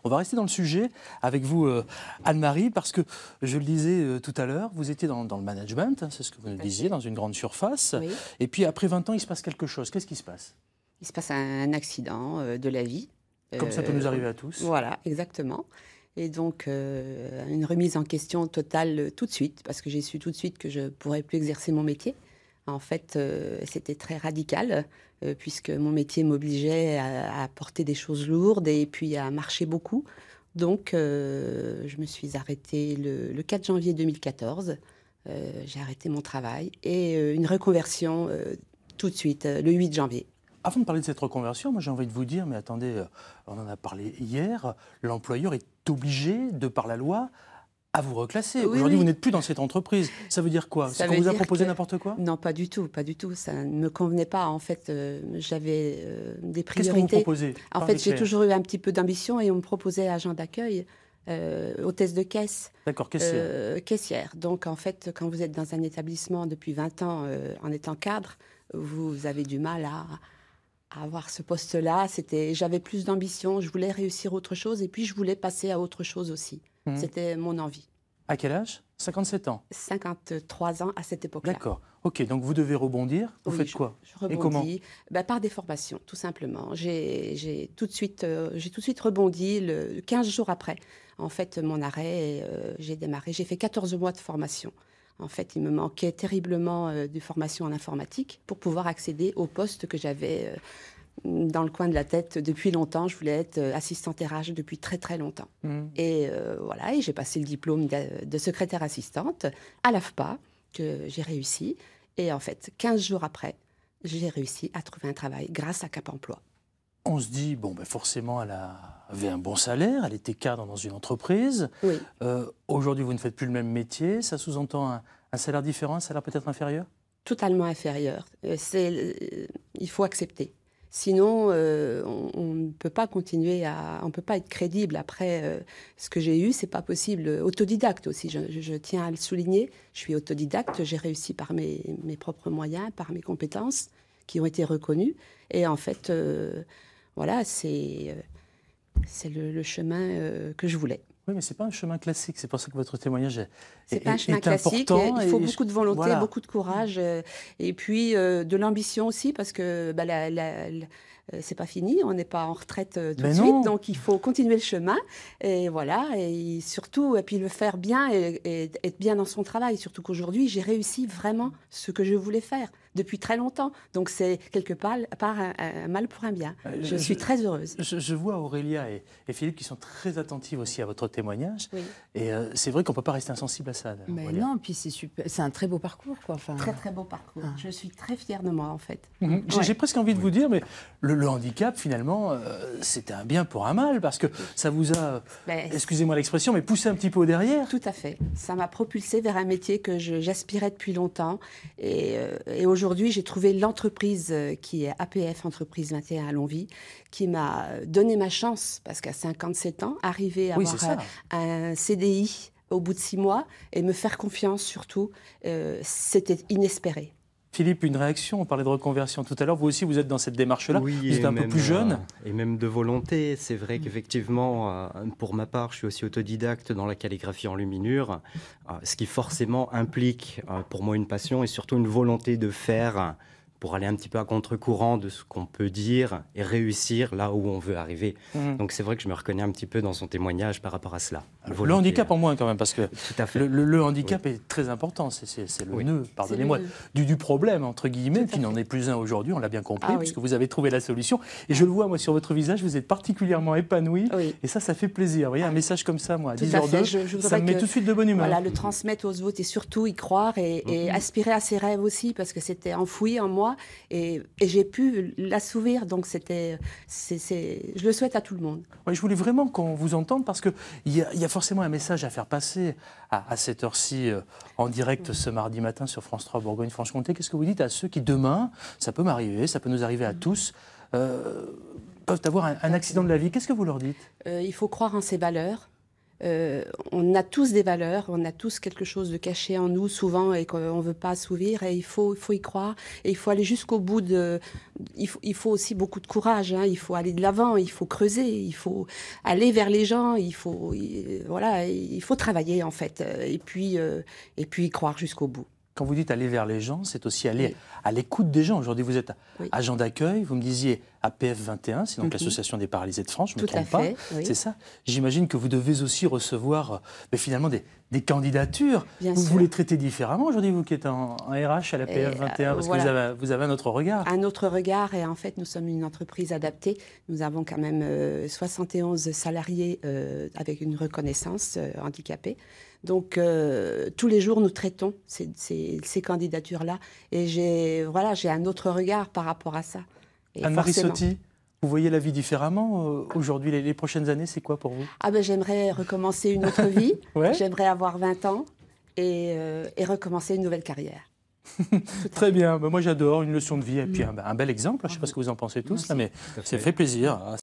On va rester dans le sujet avec vous, Anne-Marie, parce que je le disais tout à l'heure, vous étiez dans le management, hein, c'est ce que vous nous disiez, dans une grande surface. Oui. Et puis après 20 ans, il se passe quelque chose. Qu'est-ce qui se passe? Il se passe un accident de la vie. Comme ça peut nous arriver à tous. Voilà, exactement. Et donc, une remise en question totale tout de suite, parce que j'ai su tout de suite que je ne pourrais plus exercer mon métier. En fait, c'était très radical, puisque mon métier m'obligeait à porter des choses lourdes et puis à marcher beaucoup. Donc, je me suis arrêtée le 4 janvier 2014. J'ai arrêté mon travail et une reconversion tout de suite, le 8 janvier. Avant de parler de cette reconversion, moi j'ai envie de vous dire, mais attendez, on en a parlé hier, l'employeur est obligé, de par la loi, à vous reclasser. Oui, Aujourd'hui, oui. vous n'êtes plus dans cette entreprise. Ça veut dire quoi? C'est qu'on vous a proposé n'importe quoi? Non, pas du tout, pas du tout. Ça ne me convenait pas. En fait, j'avais des priorités. Qu'est-ce qu'on vous proposait? En fait, j'ai toujours eu un petit peu d'ambition et on me proposait agent d'accueil, hôtesse de caisse. D'accord, caissière. Caissière. Donc, en fait, quand vous êtes dans un établissement depuis 20 ans en étant cadre, vous avez du mal à avoir ce poste-là. J'avais plus d'ambition, je voulais réussir autre chose et puis je voulais passer à autre chose aussi. C'était mon envie. À quel âge? 57 ans. 53 ans à cette époque-là. D'accord. Ok, donc vous devez rebondir. Vous faites quoi? Je rebondis. Et comment? Par des formations, tout simplement. J'ai tout de suite rebondi 15 jours après. En fait, mon arrêt, j'ai démarré. J'ai fait 14 mois de formation. En fait, il me manquait terriblement de formation en informatique pour pouvoir accéder au poste que j'avais dans le coin de la tête depuis longtemps. Je voulais être assistante RH depuis très très longtemps. Et voilà, et j'ai passé le diplôme de secrétaire assistante à l'AFPA, que j'ai réussi. Et en fait, 15 jours après, j'ai réussi à trouver un travail grâce à Cap Emploi. On se dit, bon, ben forcément, elle avait un bon salaire, elle était cadre dans une entreprise. Oui. Aujourd'hui, vous ne faites plus le même métier. Ça sous-entend un salaire différent, un salaire peut-être inférieur? Totalement inférieur. Il faut accepter. Sinon, on ne peut pas continuer on ne peut pas être crédible. Après, ce que j'ai eu, c'est pas possible. Autodidacte aussi, je tiens à le souligner. Je suis autodidacte, j'ai réussi par mes propres moyens, par mes compétences qui ont été reconnues. Et en fait, voilà, c'est le chemin que je voulais. Oui, mais ce n'est pas un chemin classique. C'est pour ça que votre témoignage c'est pas un chemin classique. important. Il faut beaucoup de volonté, voilà. beaucoup de courage et puis de l'ambition aussi, parce que c'est pas fini. On n'est pas en retraite tout de suite, donc il faut continuer le chemin. Et voilà, et surtout, et puis le faire bien et être bien dans son travail. Surtout qu'aujourd'hui, j'ai réussi vraiment ce que je voulais faire depuis très longtemps. Donc c'est quelque part un mal pour un bien. Je suis très heureuse. Je vois Aurélia et Philippe qui sont très attentifs aussi à votre témoignage. Oui. Et c'est vrai qu'on ne peut pas rester insensible à ça. Mais non, puis c'est un très beau parcours, quoi. Enfin, très très beau parcours. Je suis très fière de moi, en fait. J'ai presque envie de vous dire, mais le handicap, finalement, c'était un bien pour un mal, parce que ça vous a, excusez-moi l'expression, mais poussé un petit peu au derrière. Tout à fait. Ça m'a propulsée vers un métier que j'aspirais depuis longtemps. Et aujourd'hui, j'ai trouvé l'entreprise qui est APF, Entreprise 21 à Longwy, qui m'a donné ma chance, parce qu'à 57 ans, arriver à avoir un CDI au bout de 6 mois et me faire confiance surtout, c'était inespéré. Philippe, une réaction? On parlait de reconversion tout à l'heure. Vous aussi, vous êtes dans cette démarche-là. Oui, vous êtes un peu plus jeune. Et même de volonté. C'est vrai qu'effectivement, pour ma part, je suis aussi autodidacte dans la calligraphie en luminure, ce qui forcément implique pour moi une passion et surtout une volonté de faire pour aller un petit peu à contre-courant de ce qu'on peut dire et réussir là où on veut arriver. Donc c'est vrai que je me reconnais un petit peu dans son témoignage par rapport à cela. Le handicap en moins quand même, parce que tout à fait. le handicap est très important. C'est le nœud, pardonnez-moi, du problème, entre guillemets, qui n'en est plus un aujourd'hui, on l'a bien compris, puisque vous avez trouvé la solution. Et je le vois, moi, sur votre visage, vous êtes particulièrement épanoui. Et ça fait plaisir. Vous voyez, un message comme ça, moi, à 10h02, ça me met tout de suite de bonne humeur. Voilà, le transmettre aux autres et surtout y croire et aspirer à ses rêves aussi, parce que c'était enfoui en moi. Et j'ai pu l'assouvir, donc je le souhaite à tout le monde. Ouais, je voulais vraiment qu'on vous entende, parce qu'il y a forcément un message à faire passer à cette heure-ci en direct ce mardi matin sur France 3 Bourgogne-Franche-Comté. Qu'est-ce que vous dites à ceux qui demain, ça peut m'arriver, ça peut nous arriver à tous, peuvent avoir un accident de la vie? Qu'est-ce que vous leur dites? Il faut croire en ses valeurs. on a tous des valeurs, on a tous quelque chose de caché en nous souvent et qu'on ne veut pas assouvir, et il faut y croire, et il faut aller jusqu'au bout il faut aussi beaucoup de courage, hein, il faut aller de l'avant, il faut creuser, il faut aller vers les gens, il faut travailler en fait, et puis y croire jusqu'au bout. Quand vous dites aller vers les gens, c'est aussi aller à l'écoute des gens. Aujourd'hui, vous êtes agent d'accueil, vous me disiez à PF21, c'est donc l'Association des paralysés de France, je ne me trompe pas, c'est ça. J'imagine que vous devez aussi recevoir finalement des candidatures. Vous les traitez différemment aujourd'hui, vous qui êtes en RH à la PF21, parce que vous avez un autre regard. Un autre regard, et en fait, nous sommes une entreprise adaptée. Nous avons quand même 71 salariés avec une reconnaissance handicapée. Donc, tous les jours, nous traitons ces candidatures-là. Et j'ai un autre regard par rapport à ça. Anne-Marie Sotti, vous voyez la vie différemment aujourd'hui? Les prochaines années, c'est quoi pour vous? J'aimerais recommencer une autre vie. J'aimerais avoir 20 ans et recommencer une nouvelle carrière. Très bien. Moi, j'adore une leçon de vie et puis un bel exemple. Je ne sais pas ce que vous en pensez tous, là, mais ça fait plaisir.